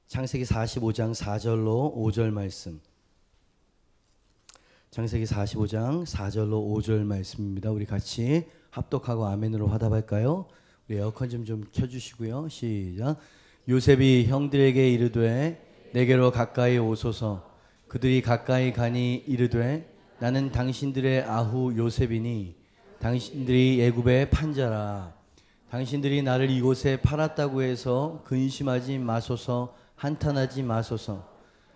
창세기 45장 4절로 5절 말씀. 창세기 45장 4절로 5절 말씀입니다. 우리 같이 합독하고 아멘으로 화답할까요? 우리 에어컨 좀 켜주시고요. 시작. 요셉이 형들에게 이르되 내게로 가까이 오소서. 그들이 가까이 가니 이르되 나는 당신들의 아후 요셉이니 당신들이 애굽의 판자라. 당신들이 나를 이곳에 팔았다고 해서 근심하지 마소서. 한탄하지 마소서.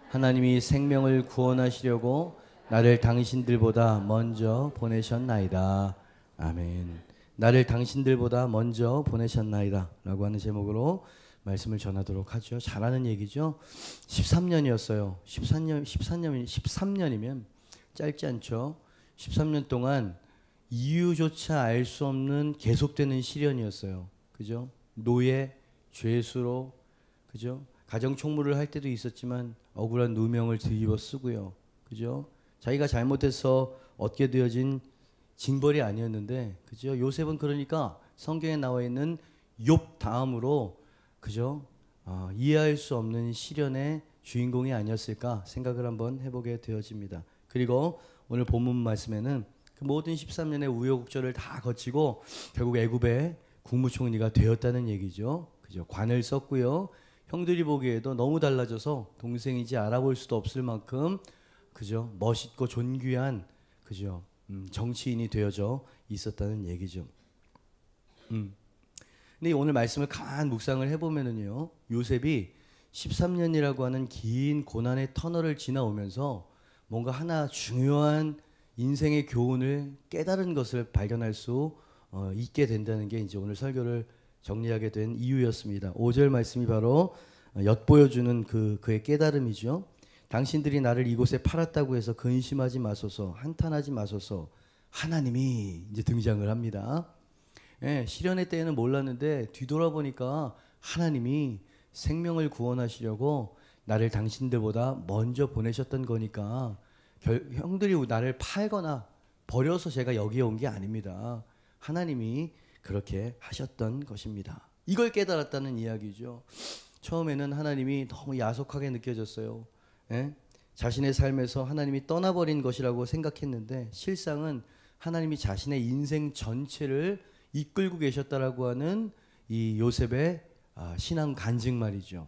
하나님이 생명을 구원하시려고 나를 당신들보다 먼저 보내셨나이다. 아멘. 나를 당신들보다 먼저 보내셨나이다 라고 하는 제목으로 말씀을 전하도록 하죠. 잘하는 얘기죠. 13년이었어요 13년이면 짧지 않죠. 13년 동안 이유조차 알 수 없는 계속되는 시련이었어요. 그죠? 노예, 죄수로, 그죠? 가정 총무를 할 때도 있었지만 억울한 누명을 뒤집어 쓰고요. 그죠? 자기가 잘못해서 얻게 되어진 징벌이 아니었는데, 그죠? 요셉은 그러니까 성경에 나와 있는 욥 다음으로, 그죠? 이해할 수 없는 시련의 주인공이 아니었을까 생각을 한번 해보게 되어집니다. 그리고 오늘 본문 말씀에는 그 모든 13년의 우여곡절을 다 거치고 결국 애굽의 국무총리가 되었다는 얘기죠. 그죠? 관을 썼고요. 형들이 보기에도 너무 달라져서 동생인지 알아볼 수도 없을 만큼, 그죠? 멋있고 존귀한, 그죠? 정치인이 되어져 있었다는 얘기죠. 근데 오늘 말씀을 가만 묵상을 해보면은요, 요셉이 13년이라고 하는 긴 고난의 터널을 지나오면서 뭔가 하나 중요한 인생의 교훈을 깨달은 것을 발견할 수 있게 된다는 게 이제 오늘 설교를 정리하게 된 이유였습니다. 5절 말씀이 바로 엿보여주는 그의 깨달음이죠. 당신들이 나를 이곳에 팔았다고 해서 근심하지 마소서, 한탄하지 마소서. 하나님이 이제 등장을 합니다. 예, 시련의 때에는 몰랐는데 뒤돌아보니까 하나님이 생명을 구원하시려고 나를 당신들보다 먼저 보내셨던 거니까 형들이 나를 팔거나 버려서 제가 여기에 온 게 아닙니다. 하나님이 그렇게 하셨던 것입니다. 이걸 깨달았다는 이야기죠. 처음에는 하나님이 너무 야속하게 느껴졌어요. 예? 자신의 삶에서 하나님이 떠나버린 것이라고 생각했는데 실상은 하나님이 자신의 인생 전체를 이끌고 계셨다라고 하는 이 요셉의 신앙 간증 말이죠.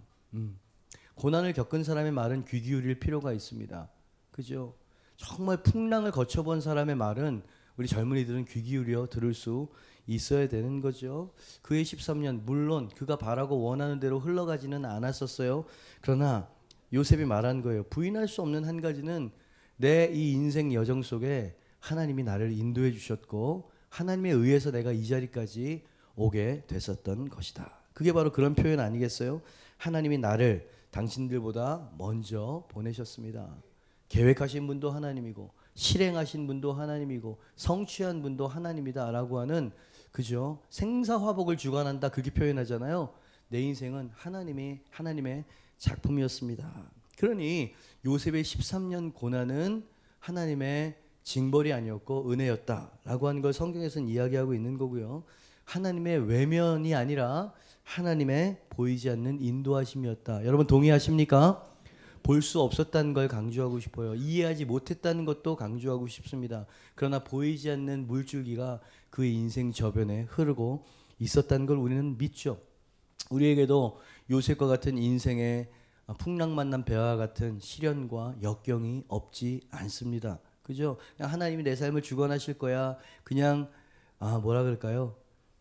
고난을 겪은 사람의 말은 귀 기울일 필요가 있습니다. 그죠? 정말 풍랑을 거쳐본 사람의 말은 우리 젊은이들은 귀 기울여 들을 수 있어야 되는 거죠. 그의 13년 물론 그가 바라고 원하는 대로 흘러가지는 않았었어요. 그러나 요셉이 말한 거예요. 부인할 수 없는 한 가지는 내 이 인생 여정 속에 하나님이 나를 인도해 주셨고 하나님에 의해서 내가 이 자리까지 오게 됐었던 것이다. 그게 바로 그런 표현 아니겠어요? 하나님이 나를 당신들보다 먼저 보내셨습니다. 계획하신 분도 하나님이고 실행하신 분도 하나님이고 성취한 분도 하나님이다 라고 하는, 그죠? 생사화복을 주관한다 그렇게 표현하잖아요. 내 인생은 하나님의 작품이었습니다. 그러니 요셉의 13년 고난은 하나님의 징벌이 아니었고 은혜였다라고 하는 걸 성경에서는 이야기하고 있는 거고요. 하나님의 외면이 아니라 하나님의 보이지 않는 인도하심이었다. 여러분 동의하십니까? 볼 수 없었다는 걸 강조하고 싶어요. 이해하지 못했다는 것도 강조하고 싶습니다. 그러나 보이지 않는 물줄기가 그의 인생 저변에 흐르고 있었다는 걸 우리는 믿죠. 우리에게도 요셉과 같은 인생의 풍랑 만난 배와 같은 시련과 역경이 없지 않습니다. 그죠? 그냥 하나님이 내 삶을 주관하실 거야. 그냥 뭐라 그럴까요?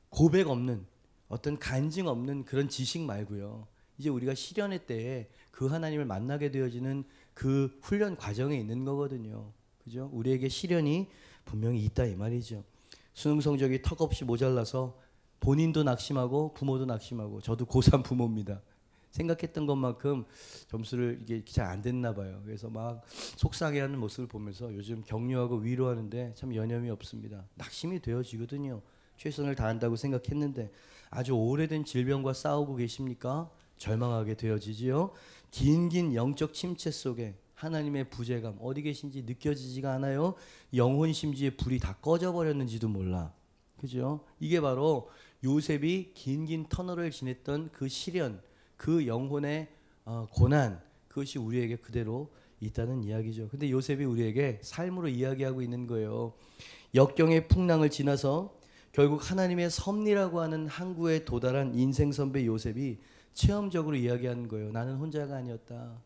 고백 없는, 어떤 간증 없는 그런 지식 말고요. 이제 우리가 시련의 때에 그 하나님을 만나게 되어지는 그 훈련 과정에 있는 거거든요. 그죠? 우리에게 시련이 분명히 있다 이 말이죠. 수능 성적이 턱없이 모자라서 본인도 낙심하고 부모도 낙심하고, 저도 고3 부모입니다. 생각했던 것만큼 점수를 이게 잘 안 됐나 봐요. 그래서 막 속상해하는 모습을 보면서 요즘 격려하고 위로하는데 참 여념이 없습니다. 낙심이 되어지거든요. 최선을 다한다고 생각했는데 아주 오래된 질병과 싸우고 계십니까? 절망하게 되어지지요. 긴 영적 침체 속에 하나님의 부재감 어디 계신지 느껴지지가 않아요. 영혼 심지에 불이 다 꺼져버렸는지도 몰라. 그죠? 이게 바로 요셉이 긴 터널을 지냈던 그 시련, 그 영혼의 고난, 그것이 우리에게 그대로 있다는 이야기죠. 근데 요셉이 우리에게 삶으로 이야기하고 있는 거예요. 역경의 풍랑을 지나서 결국 하나님의 섭리라고 하는 항구에 도달한 인생 선배 요셉이 체험적으로 이야기하는 거예요. 나는 혼자가 아니었다.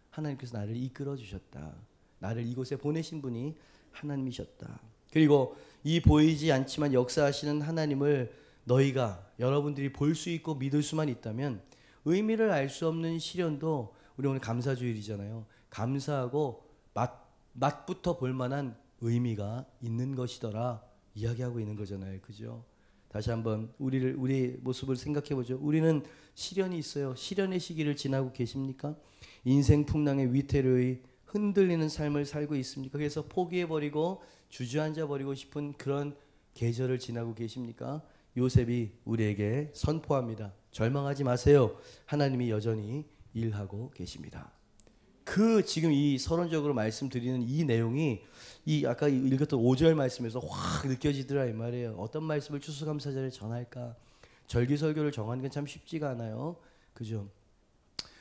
하나님께서 나를 이끌어 주셨다. 나를 이곳에 보내신 분이 하나님이셨다. 그리고 이 보이지 않지만 역사하시는 하나님을 너희가, 여러분들이 볼 수 있고 믿을 수만 있다면 의미를 알 수 없는 시련도, 우리 오늘 감사주일이잖아요. 감사하고 맛부터 볼 만한 의미가 있는 것이더라 이야기하고 있는 거잖아요. 그죠? 다시 한번 우리의 모습을 생각해 보죠. 우리는 시련이 있어요. 시련의 시기를 지나고 계십니까? 인생 풍랑의 위태로이 흔들리는 삶을 살고 있습니까? 그래서 포기해버리고 주저앉아버리고 싶은 그런 계절을 지나고 계십니까? 요셉이 우리에게 선포합니다. 절망하지 마세요. 하나님이 여전히 일하고 계십니다. 지금 이 서론적으로 말씀드리는 이 내용이 이 아까 읽었던 5절 말씀에서 확 느껴지더라 이 말이에요. 어떤 말씀을 추수감사절에 전할까? 절기설교를 정하는 건 참 쉽지가 않아요. 그죠?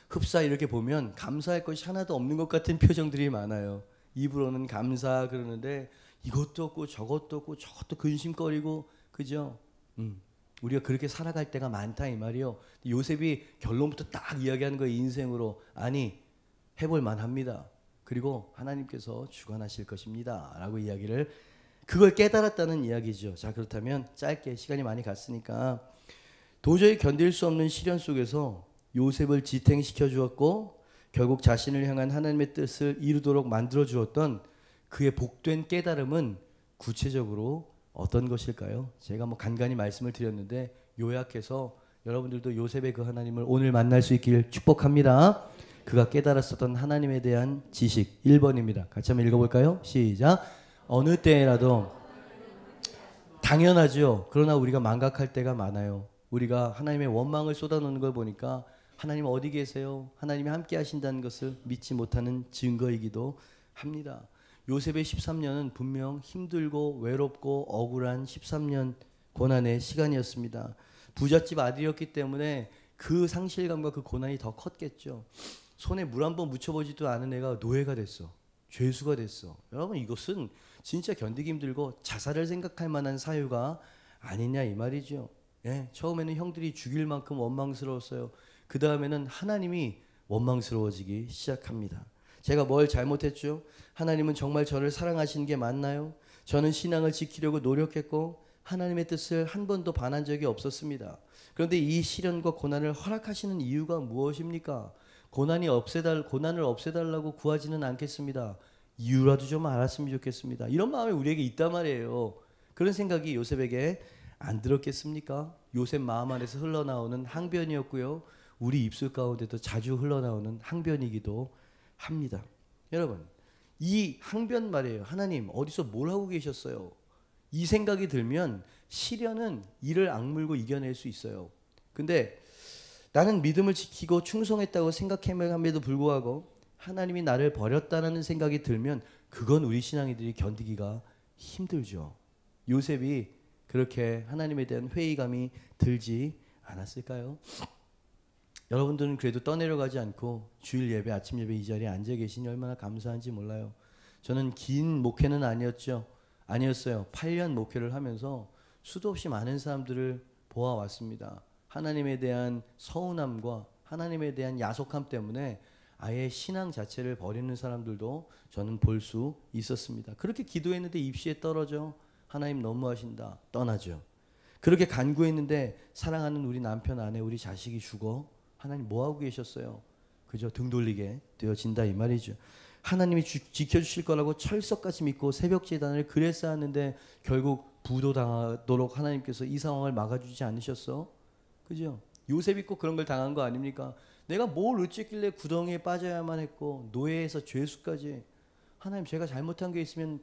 흡사 이렇게 보면 감사할 것이 하나도 없는 것 같은 표정들이 많아요. 입으로는 감사 그러는데 이것도 없고 저것도 없고 저것도 근심거리고, 그죠? 우리가 그렇게 살아갈 때가 많다 이 말이요. 요셉이 결론부터 딱 이야기하는 거예요. 인생으로. 아니, 해볼 만합니다. 그리고 하나님께서 주관하실 것입니다 라고 이야기를, 그걸 깨달았다는 이야기죠. 자, 그렇다면 짧게 시간이 많이 갔으니까, 도저히 견딜 수 없는 시련 속에서 요셉을 지탱시켜 주었고 결국 자신을 향한 하나님의 뜻을 이루도록 만들어 주었던 그의 복된 깨달음은 구체적으로 어떤 것일까요? 제가 간간히 말씀을 드렸는데 요약해서 여러분들도 요셉의 그 하나님을 오늘 만날 수 있길 축복합니다. 그가 깨달았었던 하나님에 대한 지식 1번입니다. 같이 한번 읽어볼까요? 시작. 어느 때라도, 당연하죠. 그러나 우리가 망각할 때가 많아요. 우리가 하나님의 원망을 쏟아놓는 걸 보니까 하나님 어디 계세요? 하나님이 함께 하신다는 것을 믿지 못하는 증거이기도 합니다. 요셉의 13년은 분명 힘들고 외롭고 억울한 13년 고난의 시간이었습니다. 부잣집 아들이었기 때문에 그 상실감과 그 고난이 더 컸겠죠. 손에 물 한 번 묻혀보지도 않은 애가 노예가 됐어. 죄수가 됐어. 여러분, 이것은 진짜 견디기 힘들고 자살을 생각할 만한 사유가 아니냐 이 말이죠. 예, 처음에는 형들이 죽일 만큼 원망스러웠어요. 그 다음에는 하나님이 원망스러워지기 시작합니다. 제가 뭘 잘못했죠? 하나님은 정말 저를 사랑하시는 게 맞나요? 저는 신앙을 지키려고 노력했고 하나님의 뜻을 한 번도 반한 적이 없었습니다. 그런데 이 시련과 고난을 허락하시는 이유가 무엇입니까? 고난을 없애달라고 구하지는 않겠습니다. 이유라도 좀 알았으면 좋겠습니다. 이런 마음이 우리에게 있단 말이에요. 그런 생각이 요셉에게 안 들었겠습니까? 요셉 마음 안에서 흘러나오는 항변이었고요. 우리 입술 가운데도 자주 흘러나오는 항변이기도 합니다. 여러분, 이 항변 말이에요. 하나님 어디서 뭘 하고 계셨어요? 이 생각이 들면 시련은 이를 악물고 이겨낼 수 있어요. 근데 나는 믿음을 지키고 충성했다고 생각함에도 불구하고 하나님이 나를 버렸다는 생각이 들면 그건 우리 신앙이들이 견디기가 힘들죠. 요셉이 그렇게 하나님에 대한 회의감이 들지 않았을까요? 여러분들은 그래도 떠내려가지 않고 주일 예배, 아침 예배 이 자리에 앉아 계시니 얼마나 감사한지 몰라요. 저는 긴 목회는 아니었어요. 8년 목회를 하면서 수도 없이 많은 사람들을 보아왔습니다. 하나님에 대한 서운함과 하나님에 대한 야속함 때문에 아예 신앙 자체를 버리는 사람들도 저는 볼 수 있었습니다. 그렇게 기도했는데 입시에 떨어져. 하나님 너무하신다. 떠나죠. 그렇게 간구했는데 사랑하는 우리 남편, 아내, 우리 자식이 죽어. 하나님 뭐하고 계셨어요? 그저 등 돌리게 되어진다 이 말이죠. 하나님이 지켜주실 거라고 철석같이 믿고 새벽 제단을 그래 쌓았는데 결국 부도당하도록 하나님께서 이 상황을 막아주지 않으셨어? 그죠? 요셉이 꼭 그런 걸 당한 거 아닙니까? 내가 뭘 어쨌길래 구덩이에 빠져야만 했고 노예에서 죄수까지. 하나님, 제가 잘못한 게 있으면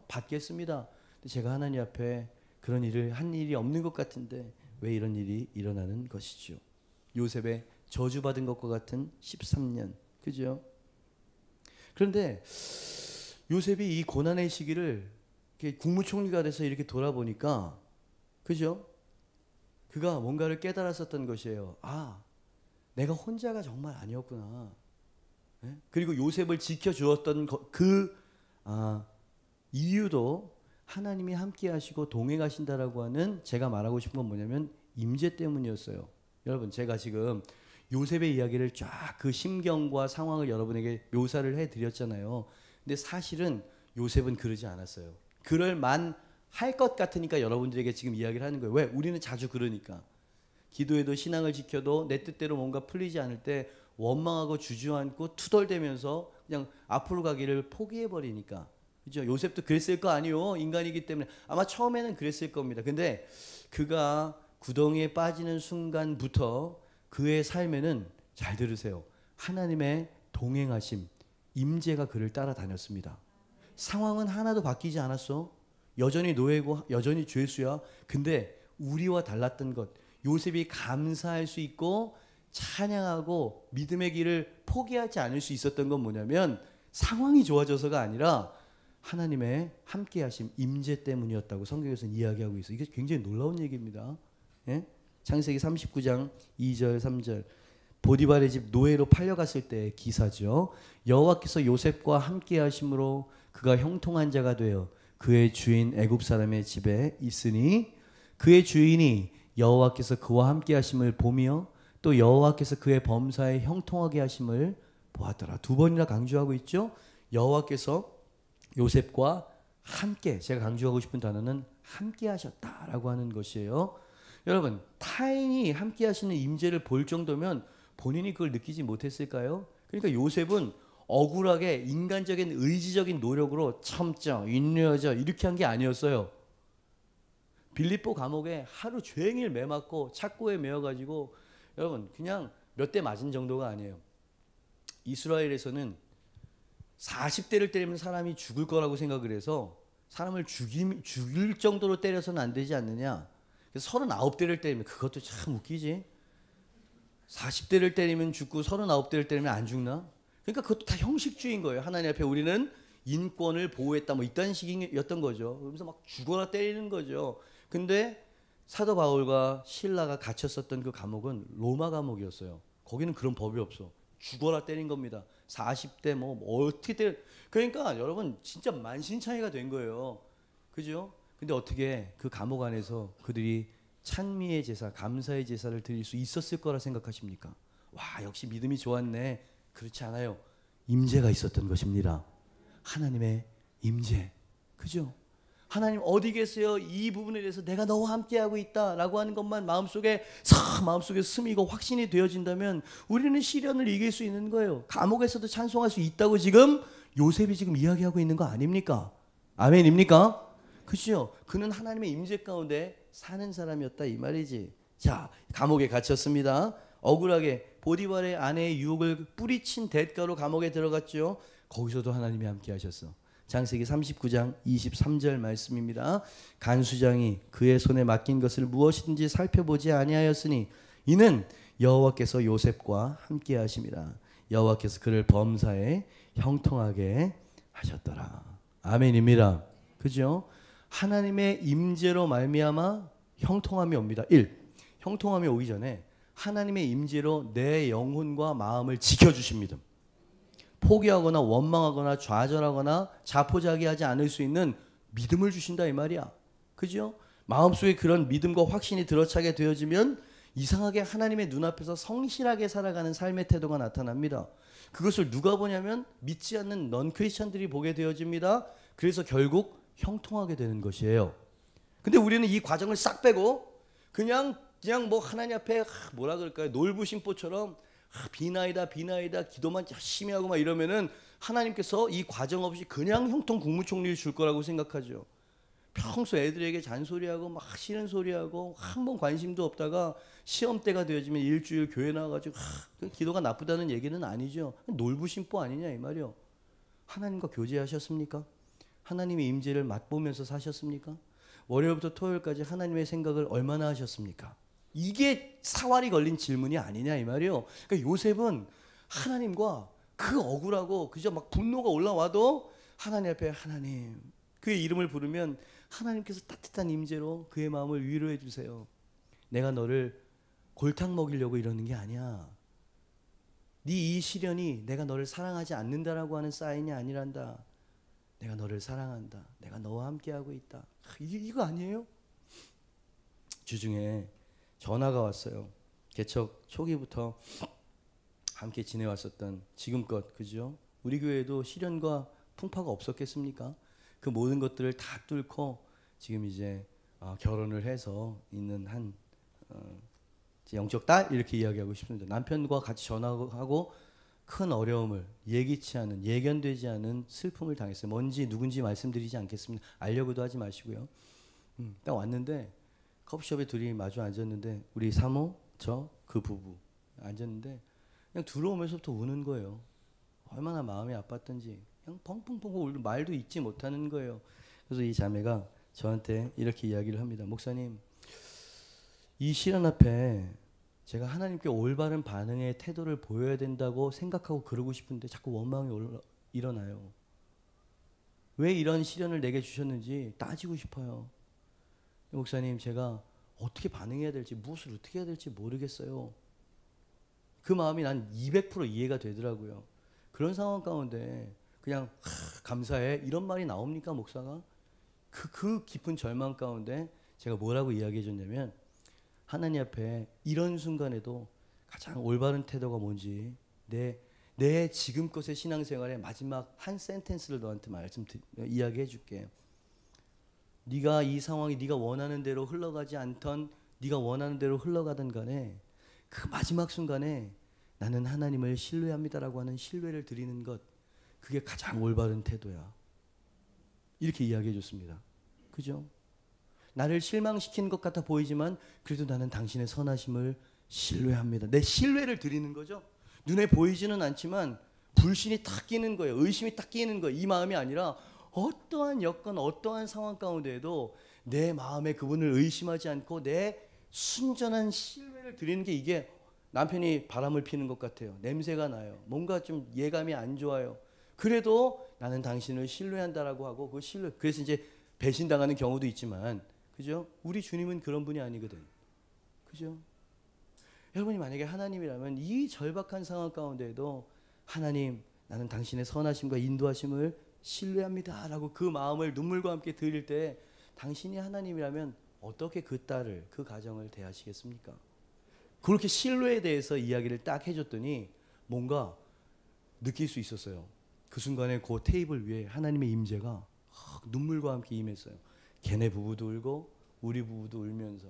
받겠습니다. 근데 제가 하나님 앞에 그런 일을 한 일이 없는 것 같은데 왜 이런 일이 일어나는 것이죠? 요셉의 저주받은 것과 같은 13년. 그죠? 그런데 요셉이 이 고난의 시기를 국무총리가 돼서 이렇게 돌아보니까, 그죠? 그가 뭔가를 깨달았었던 것이에요. 아, 내가 혼자가 정말 아니었구나. 예? 그리고 요셉을 지켜주었던 그 이유도 하나님이 함께 하시고 동행하신다라고 하는, 제가 말하고 싶은 건 뭐냐면 임재 때문이었어요. 여러분, 제가 지금 요셉의 이야기를 쫙 그 심경과 상황을 여러분에게 묘사를 해드렸잖아요. 근데 사실은 요셉은 그러지 않았어요. 그럴 만 할 것 같으니까 여러분들에게 지금 이야기를 하는 거예요. 왜? 우리는 자주 그러니까. 기도해도 신앙을 지켜도 내 뜻대로 뭔가 풀리지 않을 때 원망하고 주저앉고 투덜대면서 그냥 앞으로 가기를 포기해버리니까. 그죠? 요셉도 그랬을 거 아니요. 인간이기 때문에. 아마 처음에는 그랬을 겁니다. 근데 그가 구덩이에 빠지는 순간부터 그의 삶에는, 잘 들으세요, 하나님의 동행하심, 임재가 그를 따라다녔습니다. 상황은 하나도 바뀌지 않았어. 여전히 노예고 여전히 죄수야. 근데 우리와 달랐던 것, 요셉이 감사할 수 있고 찬양하고 믿음의 길을 포기하지 않을 수 있었던 건 뭐냐면 상황이 좋아져서가 아니라 하나님의 함께하심, 임재 때문이었다고 성경에서는 이야기하고 있어요. 이게 굉장히 놀라운 얘기입니다. 예? 창세기 39장 2절 3절, 보디발의 집 노예로 팔려갔을 때 기사죠. 여호와께서 요셉과 함께하심으로 그가 형통한 자가 되어 그의 주인 애굽 사람의 집에 있으니 그의 주인이 여호와께서 그와 함께하심을 보며 또 여호와께서 그의 범사에 형통하게 하심을 보았더라. 두 번이나 강조하고 있죠. 여호와께서 요셉과 함께, 제가 강조하고 싶은 단어는 함께 하셨다라고 하는 것이에요. 여러분, 타인이 함께 하시는 임재를 볼 정도면 본인이 그걸 느끼지 못했을까요? 그러니까 요셉은 억울하게 인간적인 의지적인 노력으로 참자, 인내하자 이렇게 한 게 아니었어요. 빌립보 감옥에 하루 종일 매맞고 착고에 매어가지고, 여러분 그냥 몇 대 맞은 정도가 아니에요. 이스라엘에서는 40대를 때리면 사람이 죽을 거라고 생각을 해서 사람을 죽일 정도로 때려서는 안 되지 않느냐. 그래서 39대를 때리면, 그것도 참 웃기지. 40대를 때리면 죽고 39대를 때리면 안 죽나? 그러니까 그것도 다 형식주의인 거예요. 하나님 앞에 우리는 인권을 보호했다 뭐 이딴 식이었던 거죠. 그러면서 막 죽어라 때리는 거죠. 근데 사도 바울과 실라가 갇혔었던 그 감옥은 로마 감옥이었어요. 거기는 그런 법이 없어. 죽어라 때린 겁니다. 40대 뭐 어떻게 때려. 그러니까 여러분 진짜 만신창이가 된 거예요. 그죠? 근데 어떻게 그 감옥 안에서 그들이 찬미의 제사, 감사의 제사를 드릴 수 있었을 거라 생각하십니까? 와, 역시 믿음이 좋았네. 그렇지 않아요. 임재가 있었던 것입니다. 하나님의 임재. 그죠? 하나님 어디 계세요? 이 부분에 대해서 내가 너와 함께하고 있다라고 하는 것만 마음속에 스미고 확신이 되어진다면 우리는 시련을 이길 수 있는 거예요. 감옥에서도 찬송할 수 있다고 지금 요셉이 지금 이야기하고 있는 거 아닙니까? 아멘입니까? 그죠? 그는 하나님의 임재 가운데 사는 사람이었다 이 말이지. 자, 감옥에 갇혔습니다. 억울하게 보디발의 아내의 유혹을 뿌리친 대가로 감옥에 들어갔죠. 거기서도 하나님이 함께 하셨어. 창세기 39장 23절 말씀입니다. 간수장이 그의 손에 맡긴 것을 무엇이든지 살펴보지 아니하였으니 이는 여호와께서 요셉과 함께 하심이라. 여호와께서 그를 범사에 형통하게 하셨더라. 아멘입니다. 그죠? 하나님의 임재로 말미암아 형통함이 옵니다. 1. 형통함이 오기 전에 하나님의 임재로 내 영혼과 마음을 지켜주십니다. 포기하거나 원망하거나 좌절하거나 자포자기하지 않을 수 있는 믿음을 주신다 이 말이야. 그죠? 마음속에 그런 믿음과 확신이 들어차게 되어지면 이상하게 하나님의 눈앞에서 성실하게 살아가는 삶의 태도가 나타납니다. 그것을 누가 보냐면 믿지 않는 넌 크리스천들이 보게 되어집니다. 그래서 결국 형통하게 되는 것이에요. 근데 우리는 이 과정을 싹 빼고 그냥 뭐 하나님 앞에 뭐라 그럴까요? 놀부심보처럼 비나이다 기도만 열심히 하고 막 이러면은 하나님께서 이 과정 없이 그냥 형통 국무총리를 줄 거라고 생각하죠. 평소 애들에게 잔소리하고 막 싫은 소리하고 한 번 관심도 없다가 시험 때가 되어지면 일주일 교회 나와가지고 기도가 나쁘다는 얘기는 아니죠. 놀부심보 아니냐 이 말이요. 하나님과 교제하셨습니까? 하나님의 임재를 맛보면서 사셨습니까? 월요일부터 토요일까지 하나님의 생각을 얼마나 하셨습니까? 이게 사활이 걸린 질문이 아니냐 이 말이에요. 그러니까 요셉은 하나님과 그 억울하고 그저 막 분노가 올라와도 하나님 앞에 하나님 그의 이름을 부르면 하나님께서 따뜻한 임재로 그의 마음을 위로해 주세요. 내가 너를 골탕 먹이려고 이러는 게 아니야. 네 이 시련이 내가 너를 사랑하지 않는다라고 하는 사인이 아니란다. 내가 너를 사랑한다. 내가 너와 함께하고 있다. 이거 아니에요? 주중에 전화가 왔어요. 개척 초기부터 함께 지내왔었던 지금껏, 그죠? 우리 교회도 시련과 풍파가 없었겠습니까? 그 모든 것들을 다 뚫고 지금 이제 결혼을 해서 있는 한 영적 딸 이렇게 이야기하고 싶습니다. 남편과 같이 전화하고 큰 어려움을 예기치 않은, 예견되지 않은 슬픔을 당했어요. 뭔지 누군지 말씀드리지 않겠습니다. 알려고도 하지 마시고요. 딱 왔는데 커피숍에 둘이 마주 앉았는데 우리 사모, 저, 그 부부 앉았는데 그냥 들어오면서부터 우는 거예요. 얼마나 마음이 아팠던지 그냥 펑펑펑 울고 말도 잊지 못하는 거예요. 그래서 이 자매가 저한테 이렇게 이야기를 합니다. 목사님, 이 시련 앞에 제가 하나님께 올바른 반응의 태도를 보여야 된다고 생각하고 그러고 싶은데 자꾸 원망이 일어나요. 왜 이런 시련을 내게 주셨는지 따지고 싶어요. 목사님, 제가 어떻게 반응해야 될지, 무엇을 어떻게 해야 될지 모르겠어요. 그 마음이 난 200% 이해가 되더라고요. 그런 상황 가운데 그냥 감사해 이런 말이 나옵니까, 목사가? 그 깊은 절망 가운데 제가 뭐라고 이야기해 줬냐면, 하나님 앞에 이런 순간에도 가장 올바른 태도가 뭔지 내 지금껏의 신앙생활의 마지막 한 센텐스를 너한테 이야기해 줄게. 네가 이 상황이 네가 원하는 대로 흘러가지 않던, 네가 원하는 대로 흘러가던 간에 그 마지막 순간에 나는 하나님을 신뢰합니다라고 하는 신뢰를 드리는 것, 그게 가장 올바른 태도야. 이렇게 이야기해 줬습니다. 그죠? 나를 실망시키는 것 같아 보이지만 그래도 나는 당신의 선하심을 신뢰합니다. 내 신뢰를 드리는 거죠. 눈에 보이지는 않지만 불신이 탁 끼는 거예요. 의심이 탁 끼는 거예요. 이 마음이 아니라 어떠한 여건, 어떠한 상황 가운데에도 내 마음에 그분을 의심하지 않고 내 순전한 신뢰를 드리는 게, 이게 남편이 바람을 피는 것 같아요. 냄새가 나요. 뭔가 좀 예감이 안 좋아요. 그래도 나는 당신을 신뢰한다라고 하고 그 신뢰, 그래서 이제 배신당하는 경우도 있지만, 그죠? 우리 주님은 그런 분이 아니거든. 그죠? 여러분이 만약에 하나님이라면 이 절박한 상황 가운데에도 하나님, 나는 당신의 선하심과 인도하심을 신뢰합니다 라고 그 마음을 눈물과 함께 드릴 때, 당신이 하나님이라면 어떻게 그 딸을, 그 가정을 대하시겠습니까? 그렇게 신뢰에 대해서 이야기를 딱 해줬더니 뭔가 느낄 수 있었어요. 그 순간에 그 테이블 위에 하나님의 임재가 눈물과 함께 임했어요. 걔네 부부도 울고 우리 부부도 울면서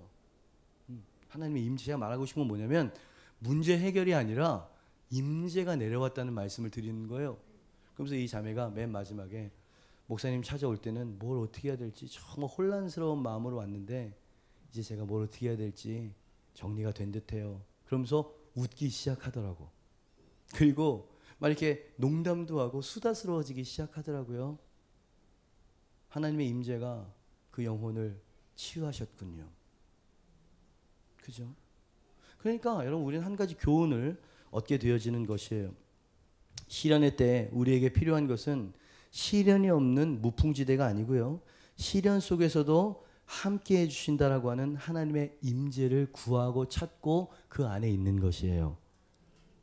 하나님의 임재, 제가 말하고 싶은 건 뭐냐면 문제 해결이 아니라 임재가 내려왔다는 말씀을 드리는 거예요. 그러면서 이 자매가 맨 마지막에 목사님 찾아올 때는 뭘 어떻게 해야 될지 정말 혼란스러운 마음으로 왔는데 이제 제가 뭘 어떻게 해야 될지 정리가 된 듯해요. 그러면서 웃기 시작하더라고. 그리고 막 이렇게 농담도 하고 수다스러워지기 시작하더라고요. 하나님의 임재가 그 영혼을 치유하셨군요. 그죠? 그러니까 여러분, 우리는 한 가지 교훈을 얻게 되어지는 것이에요. 시련의 때 우리에게 필요한 것은 시련이 없는 무풍지대가 아니고요, 시련 속에서도 함께 해주신다라고 하는 하나님의 임재를 구하고 찾고 그 안에 있는 것이에요.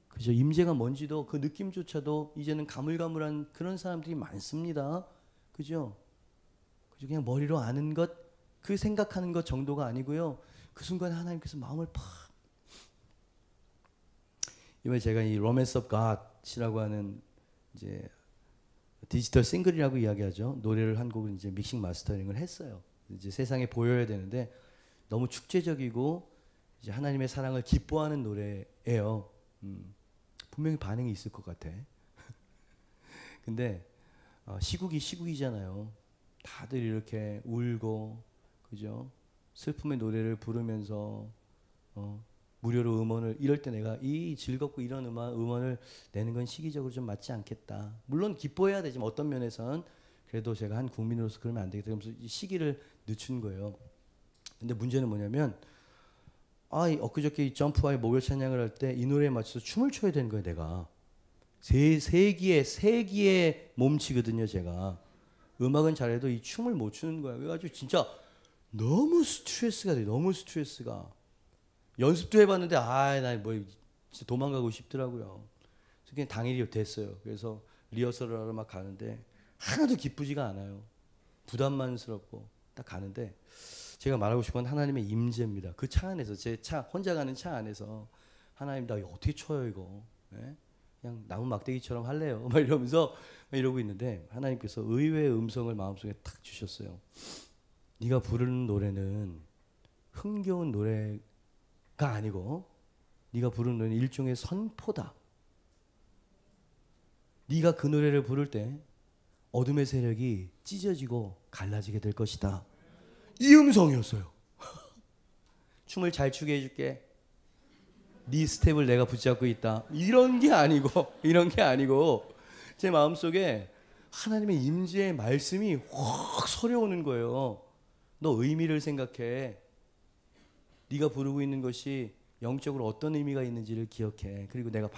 그죠? 임재가 뭔지도 그 느낌조차도 이제는 가물가물한 그런 사람들이 많습니다. 그죠? 그냥 머리로 아는 것, 그 생각하는 것 정도가 아니고요, 그 순간에 하나님께서 마음을 팍. 이번에 제가 이 로맨스 오브 갓이라고 하는 이제 디지털 싱글이라고 이야기하죠. 노래를 한 곡을 이제 믹싱 마스터링을 했어요. 이제 세상에 보여야 되는데 너무 축제적이고 이제 하나님의 사랑을 기뻐하는 노래예요. 분명히 반응이 있을 것 같아. 근데 시국이 시국이잖아요. 다들 이렇게 울고, 그죠? 슬픔의 노래를 부르면서 무료로 음원을, 이럴 때 내가 이 즐겁고 이런 음원을 내는 건 시기적으로 좀 맞지 않겠다. 물론 기뻐해야 되지만 어떤 면에선 그래도 제가 한 국민으로서 그러면 안 되겠다. 그러면서 시기를 늦춘 거예요. 근데 문제는 뭐냐면 엊그저께 이 점프와의 목요일 찬양을 할 때 이 노래에 맞춰서 춤을 춰야 되는 거예요. 내가 세기의 몸치거든요. 제가 음악은 잘해도 이 춤을 못 추는 거야. 그래가지고 진짜 너무 스트레스가 돼. 너무 스트레스가. 연습도 해봤는데 나 뭐 진짜 도망가고 싶더라고요. 그게 당일이 됐어요. 그래서 리허설을 하러 막 가는데 하나도 기쁘지가 않아요. 부담만스럽고 딱 가는데 제가 말하고 싶은 건 하나님의 임재입니다. 그 차 안에서 제 차 혼자 가는 차 안에서 하나님 나 이거 어떻게 쳐요 이거? 예? 그냥 나무 막대기처럼 할래요. 막 이러면서 막 이러고 있는데 하나님께서 의외의 음성을 마음속에 탁 주셨어요. 네가 부르는 노래는 흥겨운 노래가 아니고 네가 부르는 노래는 일종의 선포다. 네가 그 노래를 부를 때 어둠의 세력이 찢어지고 갈라지게 될 것이다. 이 음성이었어요. 춤을 잘 추게 해줄게. 네 스텝을 내가 붙잡고 있다. 이런 게 아니고 제 마음속에 하나님의 임재의 말씀이 확 서려오는 거예요. 너 의미를 생각해. 네가 부르고 있는 것이 영적으로 어떤 의미가 있는지를 기억해. 그리고 내가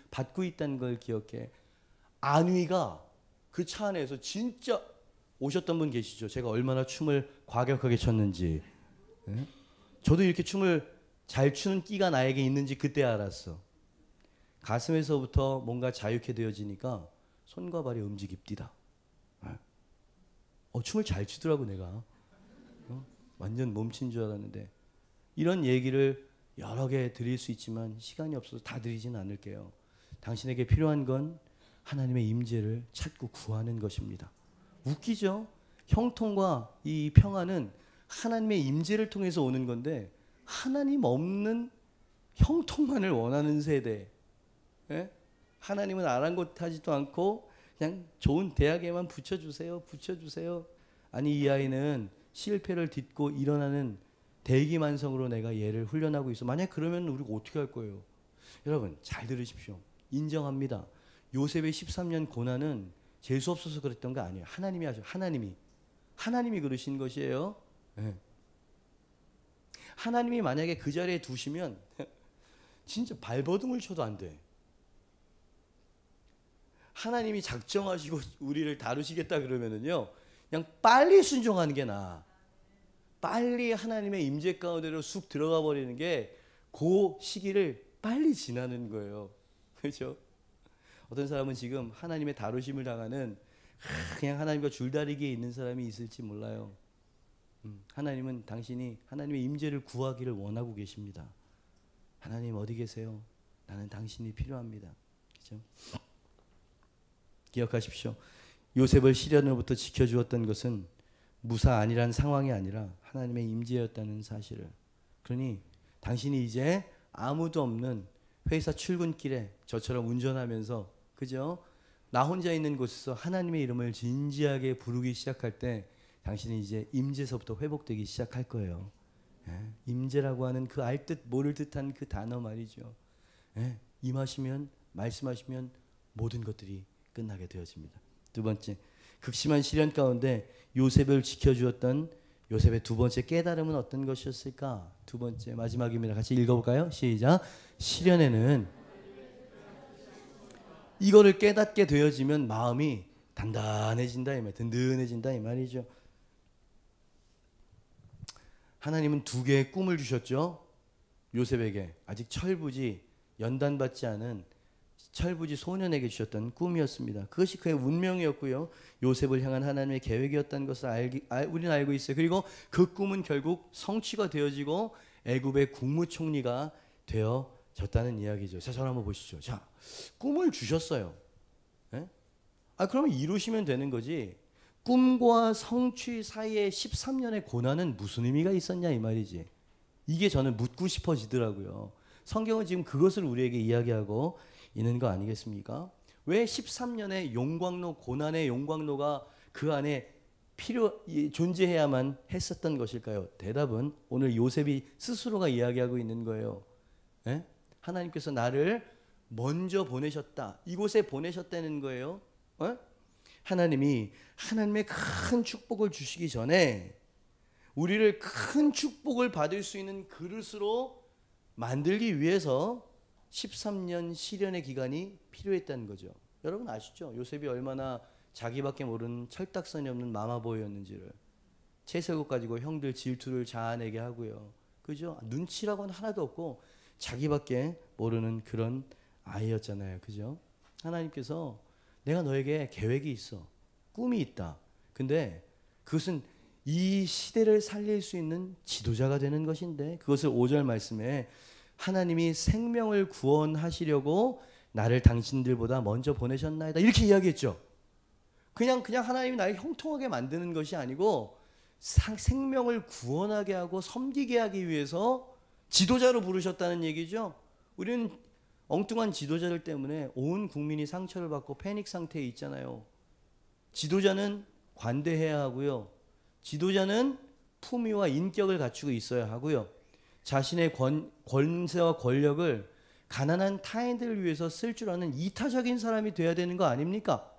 받고 있다는 걸 기억해. 안위가 그 차 안에서 진짜 오셨던 분 계시죠? 제가 얼마나 춤을 과격하게 췄는지. 예? 저도 이렇게 춤을 잘 추는 끼가 나에게 있는지 그때 알았어. 가슴에서부터 뭔가 자유케 되어지니까 손과 발이 움직입디다. 춤을 잘 추더라고 내가. 완전 몸친 줄 알았는데 이런 얘기를 여러 개 드릴 수 있지만 시간이 없어서 다 드리지는 않을게요. 당신에게 필요한 건 하나님의 임재를 찾고 구하는 것입니다. 웃기죠? 형통과 이 평안은 하나님의 임재를 통해서 오는 건데 하나님 없는 형통만을 원하는 세대. 예? 하나님은 아랑곳하지도 않고 그냥 좋은 대학에만 붙여주세요. 아니 이 아이는 실패를 딛고 일어나는 대기만성으로 내가 얘를 훈련하고 있어. 만약 그러면 우리가 어떻게 할 거예요? 여러분 잘 들으십시오. 인정합니다. 요셉의 13년 고난은 재수 없어서 그랬던 거 아니에요. 하나님이 하셔. 하나님이 그러신 것이에요. 네. 하나님이 만약에 그 자리에 두시면 진짜 발버둥을 쳐도 안 돼. 하나님이 작정하시고 우리를 다루시겠다 그러면은요, 그냥 빨리 순종하는 게 나아. 빨리 하나님의 임재 가운데로 쑥 들어가 버리는 게 그 시기를 빨리 지나는 거예요. 그렇죠? 어떤 사람은 지금 하나님의 다루심을 당하는 그냥 하나님과 줄다리기에 있는 사람이 있을지 몰라요. 하나님은 당신이 하나님의 임재를 구하기를 원하고 계십니다. 하나님 어디 계세요? 나는 당신이 필요합니다. 그렇죠? 기억하십시오. 요셉을 시련으로부터 지켜주었던 것은 무사 아니란 상황이 아니라 하나님의 임재였다는 사실을. 그러니 당신이 이제 아무도 없는 회사 출근길에 저처럼 운전하면서, 그죠? 나 혼자 있는 곳에서 하나님의 이름을 진지하게 부르기 시작할 때 당신이 이제 임재서부터 회복되기 시작할 거예요. 예? 임재라고 하는 그 알 듯 모를 듯한 그 단어 말이죠. 예? 임하시면, 말씀하시면 모든 것들이 끝나게 되어집니다. 두 번째, 극심한 시련 가운데 요셉을 지켜주었던 요셉의 두 번째 깨달음은 어떤 것이었을까? 두 번째, 마지막입니다. 같이 읽어볼까요? 시작. 시련에는 이거를 깨닫게 되어지면 마음이 단단해진다 이 말, 든든해진다 이 말이죠. 하나님은 두 개의 꿈을 주셨죠. 요셉에게 아직 철부지 연단받지 않은 철부지 소년에게 주셨던 꿈이었습니다. 그것이 그의 운명이었고요. 요셉을 향한 하나님의 계획이었다는 것을 우리는 알고 있어요. 그리고 그 꿈은 결국 성취가 되어지고 애굽의 국무총리가 되어졌다는 이야기죠. 자, 저를 한번 보시죠. 자, 꿈을 주셨어요. 예? 그러면 이루시면 되는 거지. 꿈과 성취 사이에 13년의 고난은 무슨 의미가 있었냐 이 말이지. 이게 저는 묻고 싶어지더라고요. 성경은 지금 그것을 우리에게 이야기하고 있는 거 아니겠습니까? 왜 13년의 용광로, 고난의 용광로가 그 안에 존재해야만 했었던 것일까요? 대답은 오늘 요셉이 스스로가 이야기하고 있는 거예요. 예? 하나님께서 나를 먼저 보내셨다. 이곳에 보내셨다는 거예요. 하나님이 하나님의 큰 축복을 주시기 전에 우리를 큰 축복을 받을 수 있는 그릇으로 만들기 위해서 13년 시련의 기간이 필요했다는 거죠. 여러분 아시죠? 요셉이 얼마나 자기밖에 모르는 철딱선이 없는 마마보이였는지를. 채색옷 가지고 형들 질투를 자아내게 하고요. 그죠? 눈치라고는 하나도 없고 자기밖에 모르는 그런 아이였잖아요. 그죠? 하나님께서 내가 너에게 계획이 있어. 꿈이 있다. 근데 그것은 이 시대를 살릴 수 있는 지도자가 되는 것인데, 그것을 5절 말씀에 하나님이 생명을 구원하시려고 나를 당신들보다 먼저 보내셨나이다, 이렇게 이야기했죠. 그냥 하나님이 나를 형통하게 만드는 것이 아니고 생명을 구원하게 하고 섬기게 하기 위해서 지도자로 부르셨다는 얘기죠. 우리는 엉뚱한 지도자들 때문에 온 국민이 상처를 받고 패닉 상태에 있잖아요. 지도자는 관대해야 하고요. 지도자는 품위와 인격을 갖추고 있어야 하고요. 자신의 권세와 권력을 가난한 타인들을 위해서 쓸 줄 아는 이타적인 사람이 돼야 되는 거 아닙니까?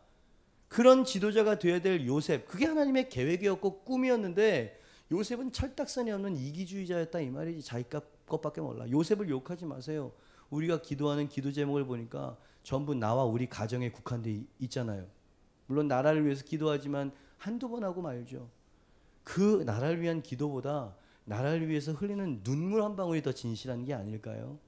그런 지도자가 돼야 될 요셉, 그게 하나님의 계획이었고 꿈이었는데, 요셉은 철딱선이 없는 이기주의자였다 이 말이지. 자기 것밖에 몰라. 요셉을 욕하지 마세요. 우리가 기도하는 기도 제목을 보니까 전부 나와 우리 가정에 국한돼 있잖아요. 물론 나라를 위해서 기도하지만 한두 번 하고 말죠. 그 나라를 위한 기도보다 나라를 위해서 흘리는 눈물 한 방울이 더 진실한 게 아닐까요?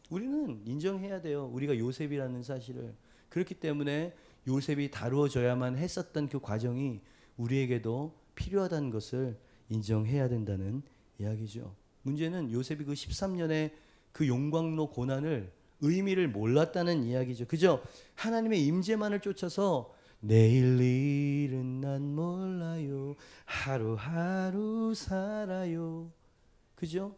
우리는 인정해야 돼요. 우리가 요셉이라는 사실을. 그렇기 때문에 요셉이 다루어져야만 했었던 그 과정이 우리에게도 필요하다는 것을 인정해야 된다는 이야기죠. 문제는 요셉이 그 13년의 그 용광로 고난을 의미를 몰랐다는 이야기죠. 그죠? 하나님의 임재만을 쫓아서 내일 일은 난 몰라요. 하루하루 살아요. 그죠?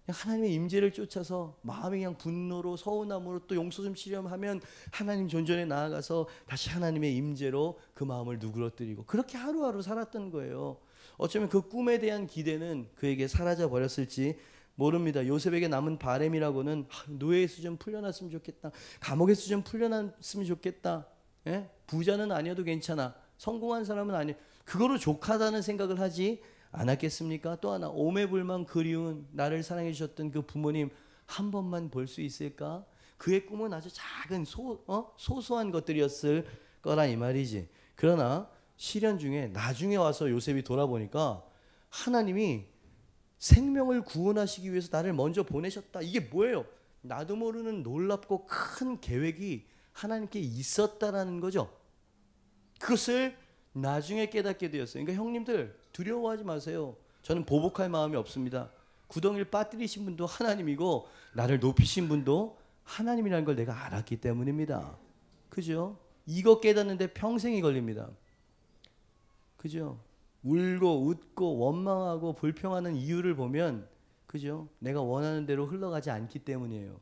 하나님의 임재를 쫓아서 마음이 그냥 분노로 서운함으로 또 용서 좀 치려하면 하나님 존전에 나아가서 다시 하나님의 임재로 그 마음을 누그러뜨리고 그렇게 하루하루 살았던 거예요. 어쩌면 그 꿈에 대한 기대는 그에게 사라져 버렸을지 모릅니다. 요셉에게 남은 바램이라고는 노예에서 좀 풀려났으면 좋겠다. 감옥에서 좀 풀려났으면 좋겠다. 예? 부자는 아니어도 괜찮아. 성공한 사람은 아니. 그거로 족하다는 생각을 하지 않았겠습니까? 또 하나, 오매불망 그리운 나를 사랑해 주셨던 그 부모님 한 번만 볼 수 있을까? 그의 꿈은 아주 작은 소소한 것들이었을 거라 이 말이지. 그러나 시련 중에 나중에 와서 요셉이 돌아보니까 하나님이 생명을 구원하시기 위해서 나를 먼저 보내셨다. 이게 뭐예요? 나도 모르는 놀랍고 큰 계획이 하나님께 있었다라는 거죠. 그것을 나중에 깨닫게 되었어요. 그러니까 형님들 두려워하지 마세요. 저는 보복할 마음이 없습니다. 구덩이를 빠뜨리신 분도 하나님이고 나를 높이신 분도 하나님이라는 걸 내가 알았기 때문입니다. 그죠? 이거 깨닫는데 평생이 걸립니다. 그죠? 울고 웃고 원망하고 불평하는 이유를 보면 그죠? 내가 원하는 대로 흘러가지 않기 때문이에요.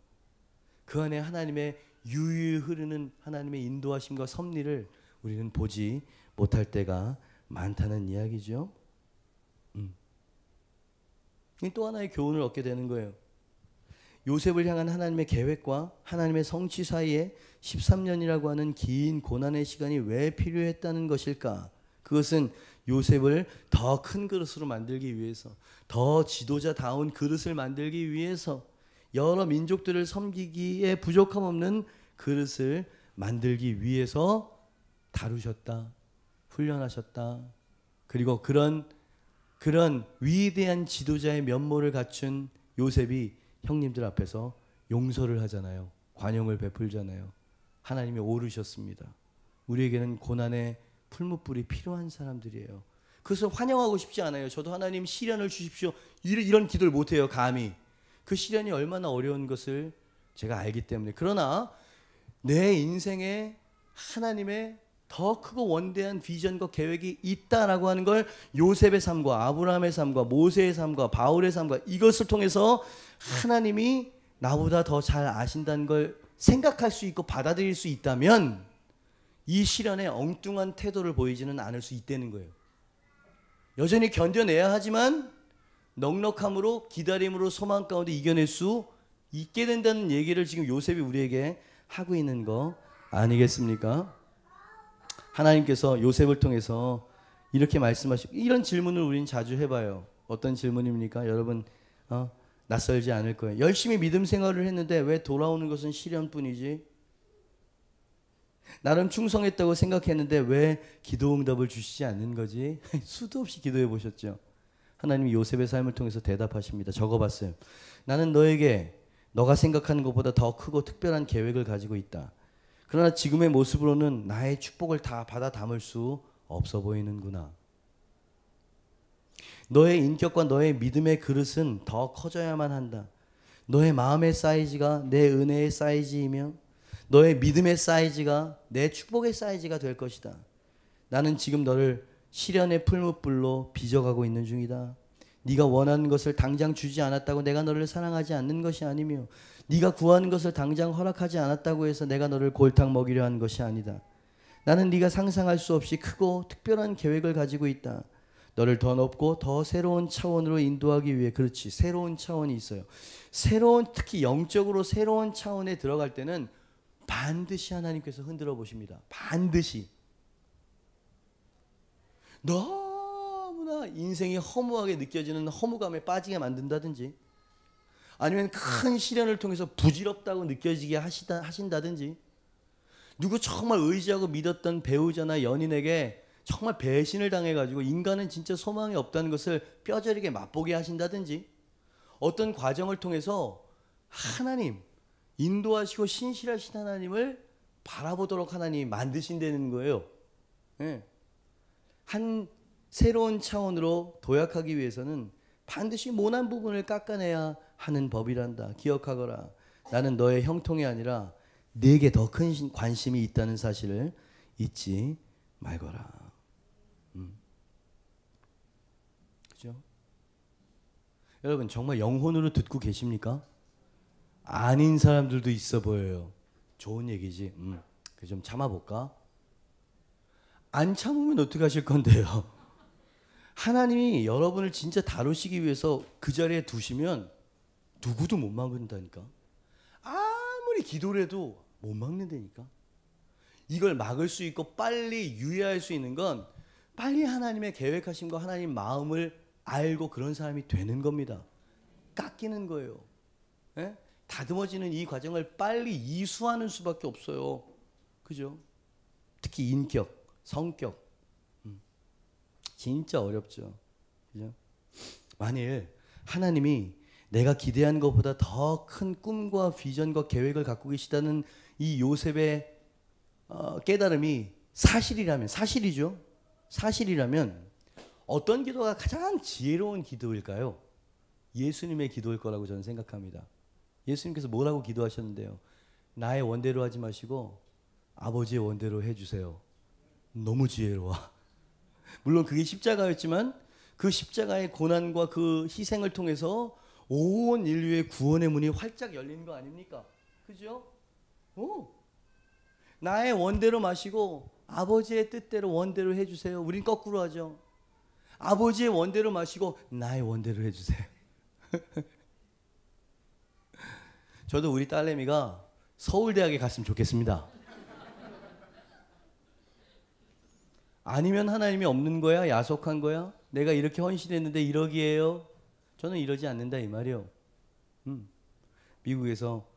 그 안에 하나님의 유유히 흐르는 하나님의 인도하심과 섭리를 우리는 보지 못할 때가 많다는 이야기죠. 또 하나의 교훈을 얻게 되는 거예요. 요셉을 향한 하나님의 계획과 하나님의 성취 사이에 13년이라고 하는 긴 고난의 시간이 왜 필요했다는 것일까? 그것은 요셉을 더 큰 그릇으로 만들기 위해서, 더 지도자다운 그릇을 만들기 위해서, 여러 민족들을 섬기기에 부족함 없는 그릇을 만들기 위해서 다루셨다, 훈련하셨다. 그리고 그런 위대한 지도자의 면모를 갖춘 요셉이 형님들 앞에서 용서를 하잖아요. 관용을 베풀잖아요. 하나님이 오르셨습니다. 우리에게는 고난의 풀무불이 필요한 사람들이에요. 그것을 환영하고 싶지 않아요. 저도 하나님 시련을 주십시오. 이런 기도를 못해요. 감히. 그 시련이 얼마나 어려운 것을 제가 알기 때문에. 그러나 내 인생에 하나님의 더 크고 원대한 비전과 계획이 있다라고 하는 걸 요셉의 삶과 아브라함의 삶과 모세의 삶과 바울의 삶과 이것을 통해서 하나님이 나보다 더 잘 아신다는 걸 생각할 수 있고 받아들일 수 있다면 이 시련에 엉뚱한 태도를 보이지는 않을 수 있다는 거예요. 여전히 견뎌내야 하지만 넉넉함으로 기다림으로 소망 가운데 이겨낼 수 있게 된다는 얘기를 지금 요셉이 우리에게 하고 있는 거 아니겠습니까? 하나님께서 요셉을 통해서 이렇게 말씀하시고, 이런 질문을 우리는 자주 해봐요. 어떤 질문입니까? 여러분 낯설지 않을 거예요. 열심히 믿음 생활을 했는데 왜 돌아오는 것은 시련뿐이지? 나름 충성했다고 생각했는데 왜 기도 응답을 주시지 않는 거지? 수도 없이 기도해 보셨죠? 하나님이 요셉의 삶을 통해서 대답하십니다. 적어봤어요. 나는 너에게 너가 생각하는 것보다 더 크고 특별한 계획을 가지고 있다. 그러나 지금의 모습으로는 나의 축복을 다 받아 담을 수 없어 보이는구나. 너의 인격과 너의 믿음의 그릇은 더 커져야만 한다. 너의 마음의 사이즈가 내 은혜의 사이즈이며 너의 믿음의 사이즈가 내 축복의 사이즈가 될 것이다. 나는 지금 너를 시련의 풀무불로 빚어가고 있는 중이다. 네가 원하는 것을 당장 주지 않았다고 내가 너를 사랑하지 않는 것이 아니며 네가 구하는 것을 당장 허락하지 않았다고 해서 내가 너를 골탕 먹이려 하는 것이 아니다. 나는 네가 상상할 수 없이 크고 특별한 계획을 가지고 있다. 너를 더 높고 더 새로운 차원으로 인도하기 위해. 그렇지, 새로운 차원이 있어요. 특히 영적으로 새로운 차원에 들어갈 때는 반드시 하나님께서 흔들어 보십니다. 반드시. 너무나 인생이 허무하게 느껴지는 허무감에 빠지게 만든다든지, 아니면 큰 시련을 통해서 부질없다고 느껴지게 하신다든지, 누구 정말 의지하고 믿었던 배우자나 연인에게 정말 배신을 당해가지고 인간은 진짜 소망이 없다는 것을 뼈저리게 맛보게 하신다든지, 어떤 과정을 통해서 하나님, 인도하시고 신실하신 하나님을 바라보도록 하나님이 만드신다는 거예요. 네. 한 새로운 차원으로 도약하기 위해서는 반드시 모난 부분을 깎아내야 하는 법이란다. 기억하거라. 나는 너의 형통이 아니라 네게 더 큰 관심이 있다는 사실을 잊지 말거라. 그죠? 여러분 정말 영혼으로 듣고 계십니까? 아닌 사람들도 있어 보여요. 좋은 얘기지. 좀 참아볼까? 안 참으면 어떻게 하실 건데요? 하나님이 여러분을 진짜 다루시기 위해서 그 자리에 두시면 누구도 못 막는다니까. 아무리 기도를 해도 못 막는다니까. 이걸 막을 수 있고 빨리 유예할 수 있는 건 빨리 하나님의 계획하심과 하나님 마음을 알고 그런 사람이 되는 겁니다. 깎이는 거예요. 예? 다듬어지는 이 과정을 빨리 이수하는 수밖에 없어요. 그죠? 특히 인격, 성격. 진짜 어렵죠. 그죠? 만일 하나님이 내가 기대한 것보다 더 큰 꿈과 비전과 계획을 갖고 계시다는 이 요셉의 깨달음이 사실이죠. 사실이라면 어떤 기도가 가장 지혜로운 기도일까요? 예수님의 기도일 거라고 저는 생각합니다. 예수님께서 뭐라고 기도하셨는데요? 나의 원대로 하지 마시고 아버지의 원대로 해주세요. 너무 지혜로워. 물론 그게 십자가였지만 그 십자가의 고난과 그 희생을 통해서 온 인류의 구원의 문이 활짝 열리는 거 아닙니까? 그죠? 나의 원대로 마시고 아버지의 뜻대로 원대로 해주세요. 우린 거꾸로 하죠. 아버지의 원대로 마시고 나의 원대로 해주세요. 저도 우리 딸내미가 서울대학에 갔으면 좋겠습니다. 아니면 하나님이 없는 거야? 야속한 거야? 내가 이렇게 헌신했는데 이러기에요? 저는 이러지 않는다 이 말이요. 미국에서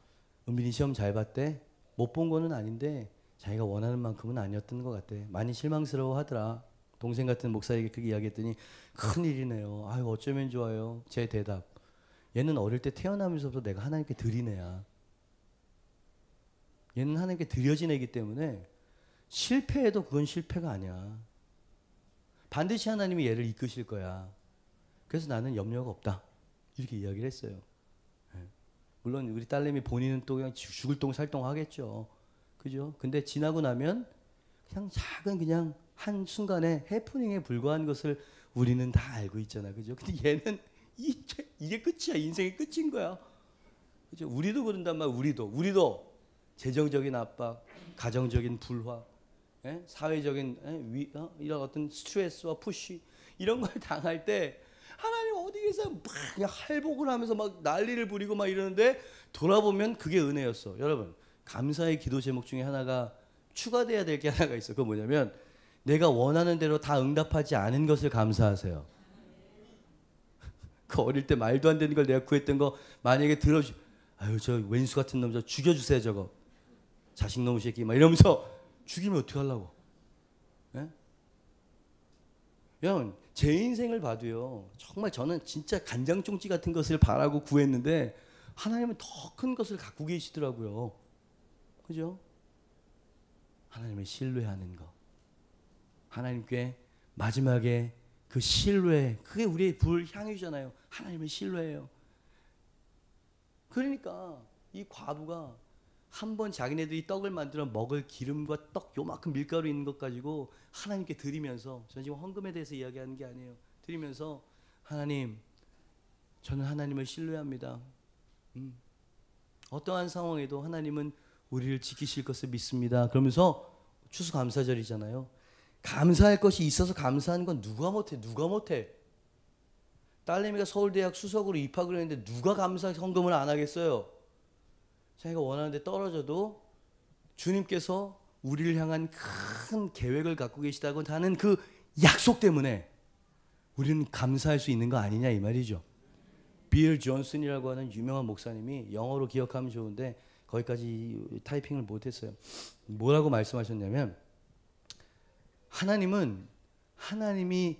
은빈이 시험 잘 봤대? 못 본 거는 아닌데 자기가 원하는 만큼은 아니었던 것 같대. 많이 실망스러워 하더라. 동생 같은 목사에게 그렇게 이야기했더니 큰일이네요. 아유 어쩌면 좋아요. 제 대답. 얘는 어릴 때 태어나면서부터 내가 하나님께 드린 애야. 얘는 하나님께 드려진 애기 때문에 실패해도 그건 실패가 아니야. 반드시 하나님이 얘를 이끄실 거야. 그래서 나는 염려가 없다. 이렇게 이야기를 했어요. 물론 우리 딸내미 본인은 또 그냥 죽을 똥 살똥 하겠죠. 그죠? 근데 지나고 나면 그냥 작은 그냥 한 순간에 해프닝에 불과한 것을 우리는 다 알고 있잖아. 그죠? 근데 얘는 이게 끝이야. 인생의 끝인 거야. 그죠? 우리도 그런단 말이야. 우리도 재정적인 압박, 가정적인 불화, 사회적인 이런 어떤 스트레스와 푸시 이런 걸 당할 때 하나님 어디 계세요? 막 할복을 하면서 막 난리를 부리고 막 이러는데 돌아보면 그게 은혜였어. 여러분 감사의 기도 제목 중에 하나가 추가돼야 될 게 하나가 있어. 그거 뭐냐면 내가 원하는 대로 다 응답하지 않은 것을 감사하세요. 그 어릴 때 말도 안 되는 걸 내가 구했던 거 만약에 아유 저 왼수 같은 놈 저 죽여주세요 저거 자식 놈의 새끼 막 이러면서 죽이면 어떻게 하려고? 예? 여러분 제 인생을 봐도요 정말 저는 진짜 간장종지 같은 것을 바라고 구했는데 하나님은 더 큰 것을 갖고 계시더라고요. 그죠? 하나님을 신뢰하는 것. 하나님께 마지막에 그 신뢰, 그게 우리의 불향이잖아요. 하나님을 신뢰해요. 그러니까 이 과부가 한 번 자기네들이 떡을 만들어 먹을 기름과 떡 요만큼 밀가루 있는 것 가지고 하나님께 드리면서, 저는 지금 헌금에 대해서 이야기하는 게 아니에요. 드리면서 하나님, 저는 하나님을 신뢰합니다. 어떠한 상황에도 하나님은 우리를 지키실 것을 믿습니다. 그러면서 추수감사절이잖아요. 감사할 것이 있어서 감사하는 건 누가 못해? 누가 못해? 딸내미가 서울대학 수석으로 입학을 했는데 누가 감사 헌금을 안 하겠어요? 자기가 원하는데 떨어져도 주님께서 우리를 향한 큰 계획을 갖고 계시다고 하는 그 약속 때문에 우리는 감사할 수 있는 거 아니냐 이 말이죠. 빌 존슨이라고 하는 유명한 목사님이, 영어로 기억하면 좋은데 거기까지 타이핑을 못했어요. 뭐라고 말씀하셨냐면, 하나님은 하나님이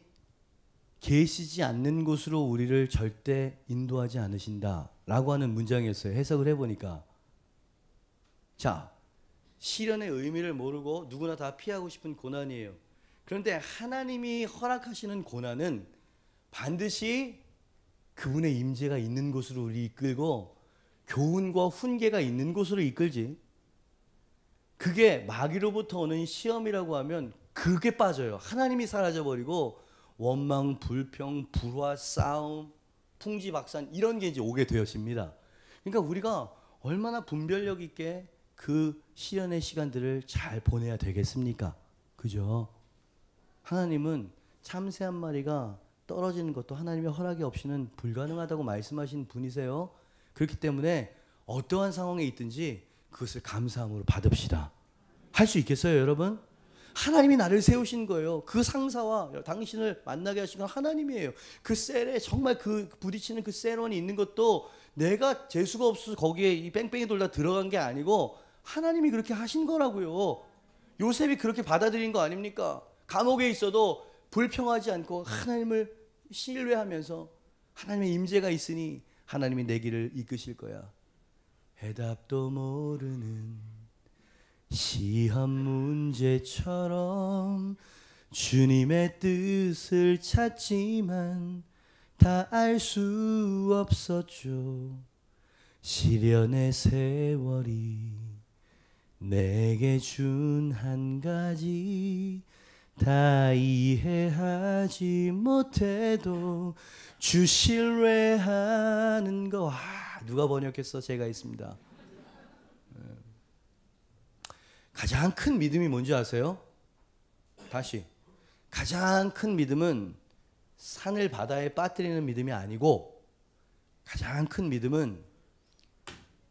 계시지 않는 곳으로 우리를 절대 인도하지 않으신다라고 하는 문장이었어요. 해석을 해보니까, 자, 시련의 의미를 모르고 누구나 다 피하고 싶은 고난이에요. 그런데 하나님이 허락하시는 고난은 반드시 그분의 임재가 있는 곳으로 우리 이끌고 교훈과 훈계가 있는 곳으로 이끌지, 그게 마귀로부터 오는 시험이라고 하면 그게 빠져요. 하나님이 사라져버리고 원망, 불평, 불화, 싸움, 풍지박산 이런 게 이제 오게 되었습니다. 그러니까 우리가 얼마나 분별력 있게 그 시련의 시간들을 잘 보내야 되겠습니까? 그죠? 하나님은 참새 한 마리가 떨어지는 것도 하나님의 허락이 없이는 불가능하다고 말씀하신 분이세요. 그렇기 때문에 어떠한 상황에 있든지 그것을 감사함으로 받읍시다. 할 수 있겠어요, 여러분? 하나님이 나를 세우신 거예요. 그 상사와 당신을 만나게 하신 건 하나님이에요. 그 셀에 정말 그 부딪히는 그 셀원이 있는 것도 내가 재수가 없어서 거기에 이 뺑뺑이 돌다 들어간 게 아니고 하나님이 그렇게 하신 거라고요. 요셉이 그렇게 받아들인 거 아닙니까? 감옥에 있어도 불평하지 않고 하나님을 신뢰하면서 하나님의 임재가 있으니 하나님이 내 길을 이끄실 거야. 해답도 모르는 시험 문제처럼 주님의 뜻을 찾지만 다 알 수 없었죠. 시련의 세월이 내게 준 한 가지, 다 이해하지 못해도 주 신뢰하는 거. 누가 번역했어? 제가 있습니다. 가장 큰 믿음이 뭔지 아세요? 다시, 가장 큰 믿음은 산을 바다에 빠뜨리는 믿음이 아니고, 가장 큰 믿음은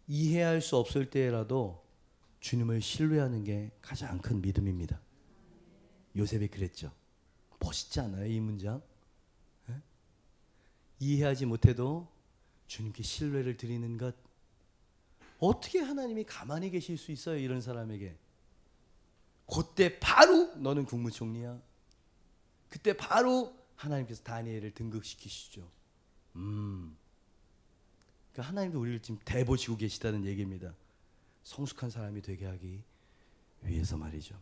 이해할 수 없을 때라도 주님을 신뢰하는 게 가장 큰 믿음입니다. 요셉이 그랬죠. 멋있지 않아요, 이 문장? 네? 이해하지 못해도 주님께 신뢰를 드리는 것. 어떻게 하나님이 가만히 계실 수 있어요, 이런 사람에게? 그때 바로 너는 국무총리야. 그때 바로 하나님께서 다니엘을 등극시키시죠. 그러니까 하나님도 우리를 지금 대보시고 계시다는 얘기입니다. 성숙한 사람이 되게 하기 위해서 말이죠.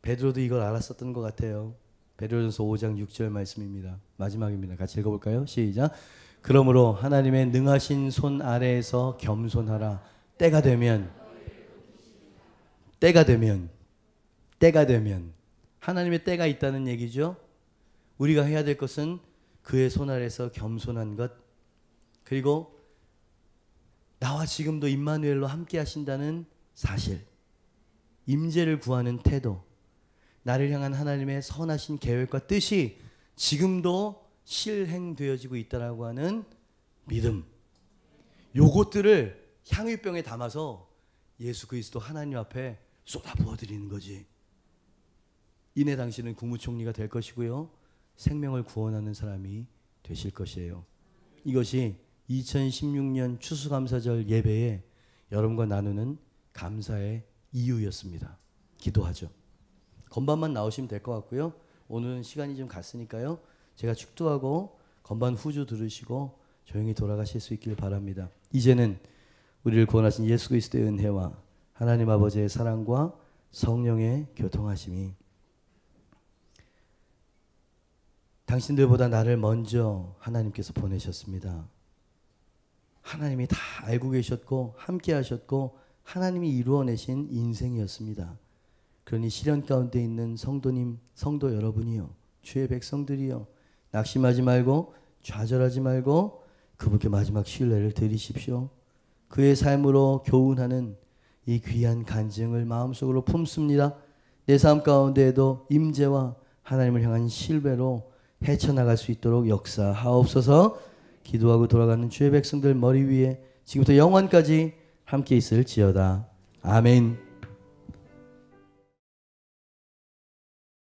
베드로도 이걸 알았었던 것 같아요. 베드로전서 5장 6절 말씀입니다. 마지막입니다. 같이 읽어볼까요? 시작. 그러므로 하나님의 능하신 손 아래에서 겸손하라. 때가 되면 하나님의 때가 있다는 얘기죠. 우리가 해야 될 것은 그의 손 아래에서 겸손한 것, 그리고 나와 지금도 임마누엘로 함께 하신다는 사실, 임재를 구하는 태도, 나를 향한 하나님의 선하신 계획과 뜻이 지금도 실행되어지고 있다라고 하는 믿음, 요것들을 향유병에 담아서 예수 그리스도 하나님 앞에 쏟아부어 드리는 거지. 이내 당신은 국무총리가 될 것이고요, 생명을 구원하는 사람이 되실 것이에요. 이것이 2016년 추수감사절 예배에 여러분과 나누는 감사의 이유였습니다. 기도하죠. 건반만 나오시면 될 것 같고요. 오늘은 시간이 좀 갔으니까요, 제가 축도하고 건반 후주 들으시고 조용히 돌아가실 수 있길 바랍니다. 이제는 우리를 구원하신 예수 그리스도의 은혜와 하나님 아버지의 사랑과 성령의 교통하심이 당신들보다 나를 먼저 하나님께서 보내셨습니다. 하나님이 다 알고 계셨고 함께 하셨고 하나님이 이루어내신 인생이었습니다. 그러니 시련 가운데 있는 성도님, 성도 여러분이요, 주의 백성들이요, 낙심하지 말고 좌절하지 말고 그분께 마지막 신뢰를 드리십시오. 그의 삶으로 교훈하는 이 귀한 간증을 마음속으로 품습니다. 내 삶 가운데에도 임재와 하나님을 향한 신뢰로 헤쳐나갈 수 있도록 역사하옵소서. 기도하고 돌아가는 주의 백성들 머리 위에 지금부터 영원까지 함께 있을지어다. 아멘.